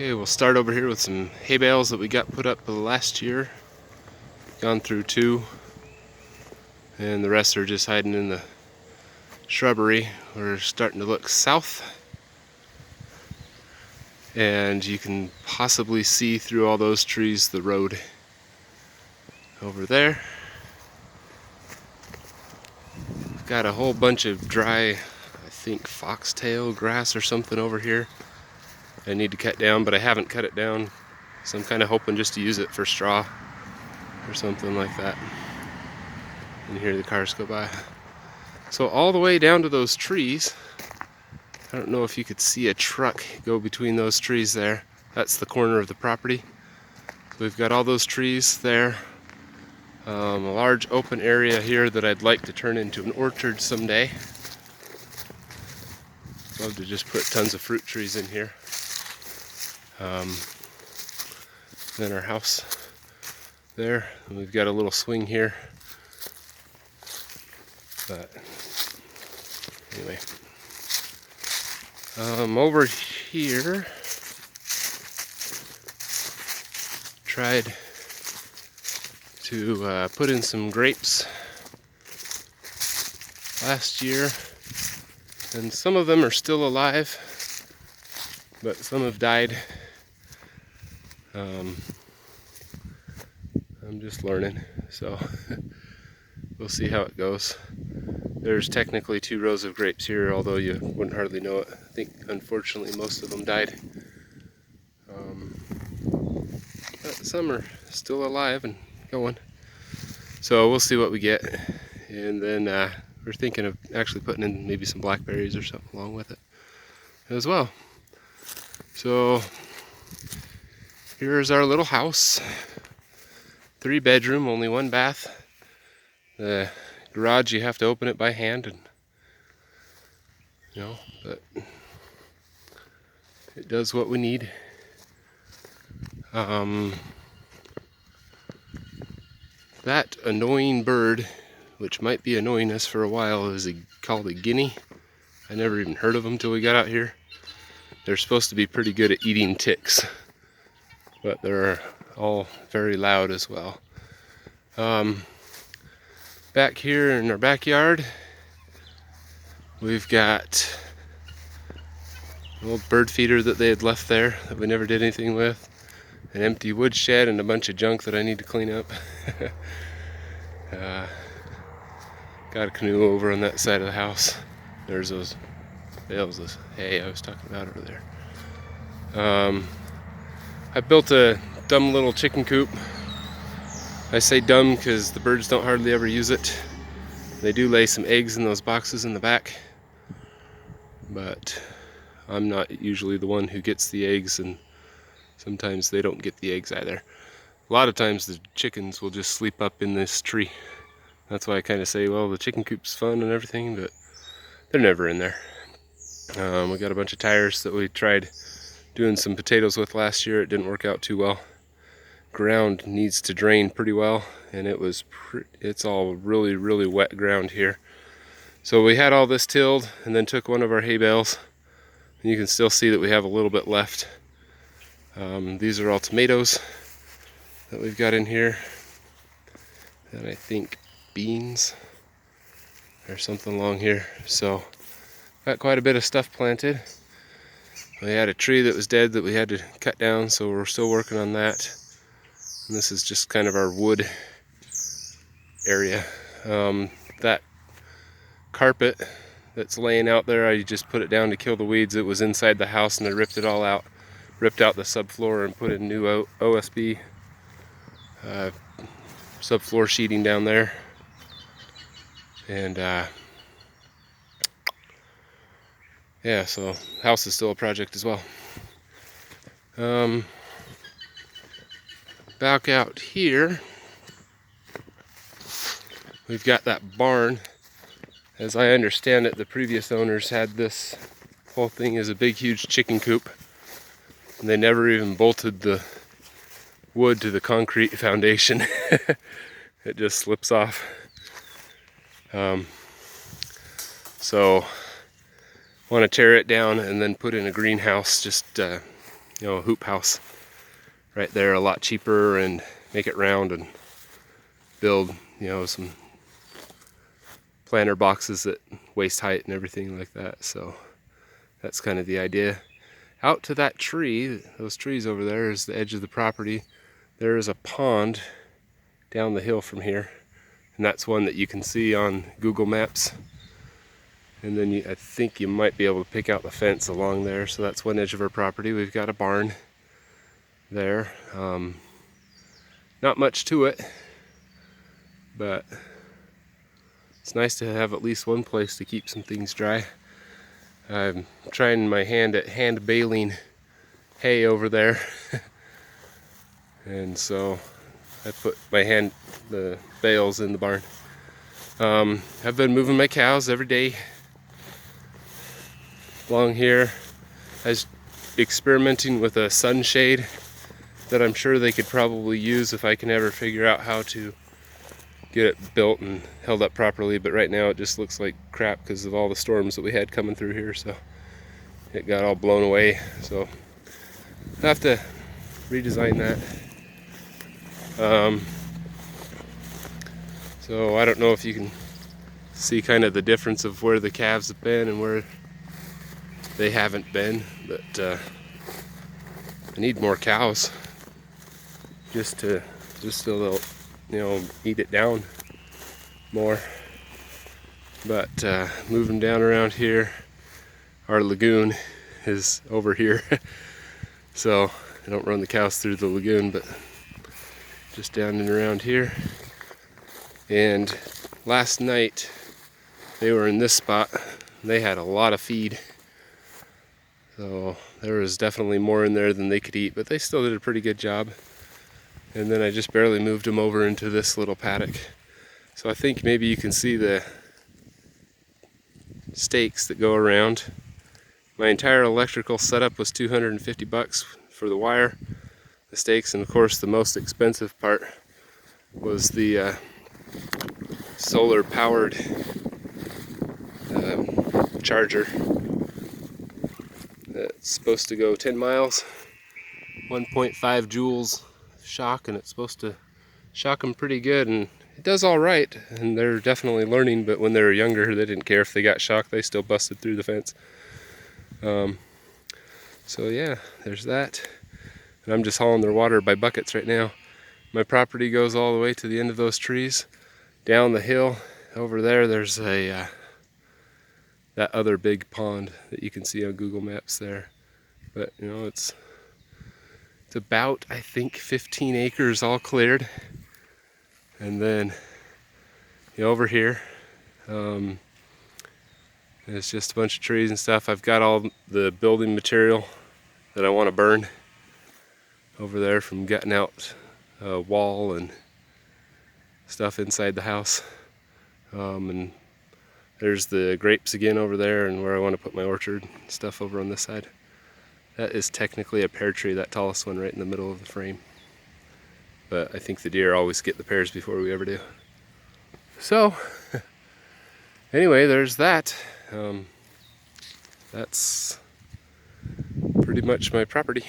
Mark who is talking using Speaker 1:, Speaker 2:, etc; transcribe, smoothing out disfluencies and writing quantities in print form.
Speaker 1: Okay, we'll start over here with some hay bales that we got put up last year. Gone through 2, and the rest are just hiding in the shrubbery. We're starting to look south, and you can possibly see through all those trees the road over there. We've got a whole bunch of dry, I think foxtail grass or something over here I need to cut down, but I haven't cut it down, so I'm kind of hoping just to use it for straw or something like that. And hear the cars go by. So all the way down to those trees, I don't know if you could see a truck go between those trees there. That's the corner of the property. So we've got all those trees there. A large open area here that I'd like to turn into an orchard someday. Love to just put tons of fruit trees in here. Then our house there, and we've got a little swing here. But anyway, over here, tried to put in some grapes last year, and some of them are still alive, but some have died. I'm just learning, so we'll see how it goes. There's technically 2 rows of grapes here, although you wouldn't hardly know it. I think unfortunately most of them died. But some are still alive and going. So we'll see what we get. And then we're thinking of actually putting in maybe some blackberries or something along with it as well. So here's our little house. 3-bedroom, only 1 bath. The garage, you have to open it by hand, and but it does what we need. That annoying bird, which might be annoying us for a while, is called a guinea. I never even heard of them till we got out here. They're supposed to be pretty good at eating ticks, but they're all very loud as well. Back here in our backyard, we've got an old bird feeder that they had left there that we never did anything with, an empty wood shed, and a bunch of junk that I need to clean up. Got a canoe over on that side of the house. There's those bales of hay I was talking about over there. I built a dumb little chicken coop. I say dumb because the birds don't hardly ever use it. They do lay some eggs in those boxes in the back, but I'm not usually the one who gets the eggs, and sometimes they don't get the eggs either. A lot of times the chickens will just sleep up in this tree. That's why I kind of say, well, the chicken coop's fun and everything, but they're never in there. We got a bunch of tires that we tried doing some potatoes with last year. It didn't work out too well. Ground needs to drain pretty well, and it's all really wet ground here. So we had all this tilled and then took one of our hay bales, and you can still see that we have a little bit left. These are all tomatoes that we've got in here, and I think beans or something along here. So got quite a bit of stuff planted. We had a tree that was dead that we had to cut down, so we're still working on that. And this is just kind of our wood area. That carpet that's laying out there, I just put it down to kill the weeds. It was inside the house, and I ripped it all out. Ripped out the subfloor and put in new OSB subfloor sheeting down there. And yeah, so house is still a project as well. Back out here, we've got that barn. As I understand it, the previous owners had this whole thing as a big, huge chicken coop. And they never even bolted the wood to the concrete foundation. It just slips off. So want to tear it down and then put in a greenhouse, just a hoop house right there a lot cheaper and make it round and build, some planter boxes at waist height and everything like that. So that's kind of the idea. Out to that tree, those trees over there, is the edge of the property. There is a pond down the hill from here, and that's one that you can see on Google Maps. And then I think you might be able to pick out the fence along there. So that's one edge of our property. We've got a barn there. Not much to it, but it's nice to have at least one place to keep some things dry. I'm trying my hand at hand baling hay over there. And so I put the bales in the barn. I've been moving my cows every day along here. I was experimenting with a sunshade that I'm sure they could probably use if I can ever figure out how to get it built and held up properly, but right now it just looks like crap because of all the storms that we had coming through here, so it got all blown away. So I have to redesign that. So I don't know if you can see kind of the difference of where the calves have been and where they haven't been, but I need more cows just so they'll eat it down more. But moving down around here, our lagoon is over here. So I don't run the cows through the lagoon, but just down and around here. And last night they were in this spot. They had a lot of feed, so there was definitely more in there than they could eat, but they still did a pretty good job. And then I just barely moved them over into this little paddock. So I think maybe you can see the stakes that go around. My entire electrical setup was $250 for the wire, the stakes, and of course the most expensive part was the solar powered charger. It's supposed to go 10 miles, 1.5 joules shock, and it's supposed to shock them pretty good, and it does all right. And they're definitely learning, but when they were younger they didn't care if they got shocked, they still busted through the fence. So yeah, there's that. And I'm just hauling their water by buckets right now. My property goes all the way to the end of those trees. Down the hill over there, there's that other big pond that you can see on Google Maps there. But it's about, I think, 15 acres all cleared. And then over here, it's just a bunch of trees and stuff. I've got all the building material that I want to burn over there from gutting out a wall and stuff inside the house. And there's the grapes again over there, and where I want to put my orchard stuff over on this side. That is technically a pear tree, that tallest one right in the middle of the frame. But I think the deer always get the pears before we ever do. So, anyway, there's that. That's pretty much my property.